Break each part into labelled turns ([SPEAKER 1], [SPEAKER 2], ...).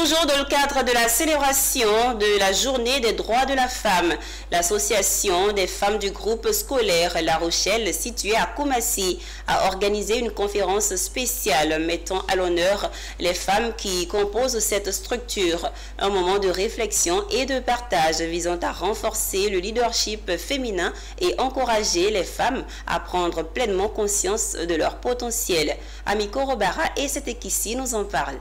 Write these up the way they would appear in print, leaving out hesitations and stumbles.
[SPEAKER 1] Toujours dans le cadre de la célébration de la journée des droits de la femme, l'association des femmes du groupe scolaire La Rochelle, située à Koumassi, a organisé une conférence spéciale mettant à l'honneur les femmes qui composent cette structure. Un moment de réflexion et de partage visant à renforcer le leadership féminin et encourager les femmes à prendre pleinement conscience de leur potentiel. Amiko Robara et Setekissi nous en parlent.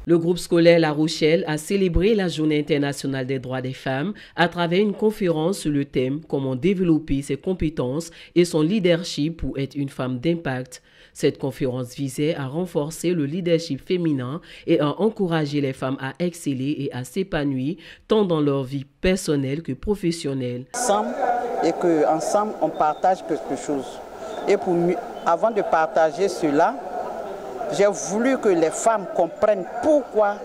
[SPEAKER 2] Le groupe scolaire La Rochelle a célébré la Journée internationale des droits des femmes à travers une conférence sur le thème « Comment développer ses compétences et son leadership pour être une femme d'impact ». Cette conférence visait à renforcer le leadership féminin et à encourager les femmes à exceller et à s'épanouir tant dans leur vie personnelle que professionnelle.
[SPEAKER 3] Ensemble, et qu'ensemble on partage quelque chose. Et avant de partager cela, j'ai voulu que les femmes comprennent pourquoi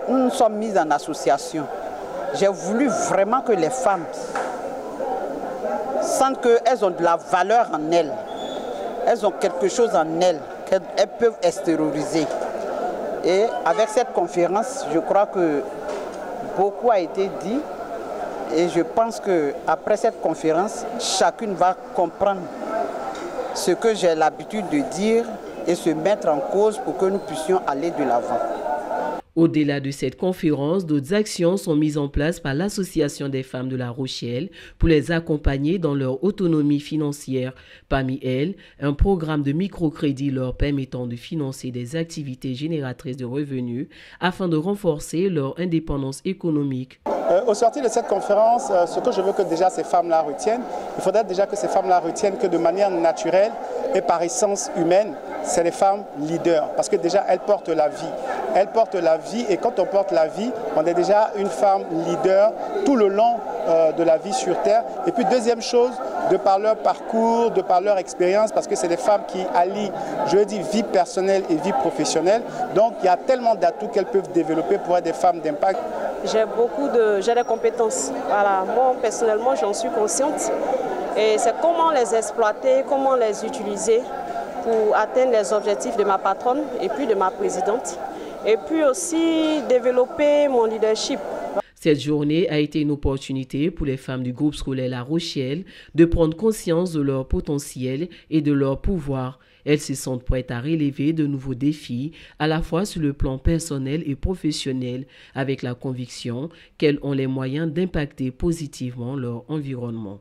[SPEAKER 3] nous nous sommes mises en association. J'ai voulu vraiment que les femmes sentent qu'elles ont de la valeur en elles. Elles ont quelque chose en elles qu'elles peuvent extérioriser. Et avec cette conférence, je crois que beaucoup a été dit. Et je pense qu'après cette conférence, chacune va comprendre ce que j'ai l'habitude de dire et se mettre en cause pour que nous puissions aller de l'avant.
[SPEAKER 2] Au-delà de cette conférence, d'autres actions sont mises en place par l'Association des femmes de La Rochelle pour les accompagner dans leur autonomie financière. Parmi elles, un programme de microcrédit leur permettant de financer des activités génératrices de revenus afin de renforcer leur indépendance économique.
[SPEAKER 4] Au sortir de cette conférence, ce que je veux que déjà ces femmes-là retiennent, il faudrait déjà que ces femmes-là retiennent que de manière naturelle et par essence humaine, c'est les femmes leaders. Parce que déjà, elles portent la vie. Elles portent la vie et quand on porte la vie, on est déjà une femme leader tout le long de la vie sur Terre. Et puis deuxième chose, de par leur parcours, de par leur expérience, parce que c'est des femmes qui allient, je dis, vie personnelle et vie professionnelle. Donc il y a tellement d'atouts qu'elles peuvent développer pour être des femmes d'impact.
[SPEAKER 5] J'ai des compétences. Voilà. Moi, personnellement, j'en suis consciente. Et c'est comment les exploiter, comment les utiliser pour atteindre les objectifs de ma patronne et puis de ma présidente. Et puis aussi développer mon leadership.
[SPEAKER 2] Cette journée a été une opportunité pour les femmes du groupe scolaire La Rochelle de prendre conscience de leur potentiel et de leur pouvoir. Elles se sentent prêtes à relever de nouveaux défis, à la fois sur le plan personnel et professionnel, avec la conviction qu'elles ont les moyens d'impacter positivement leur environnement.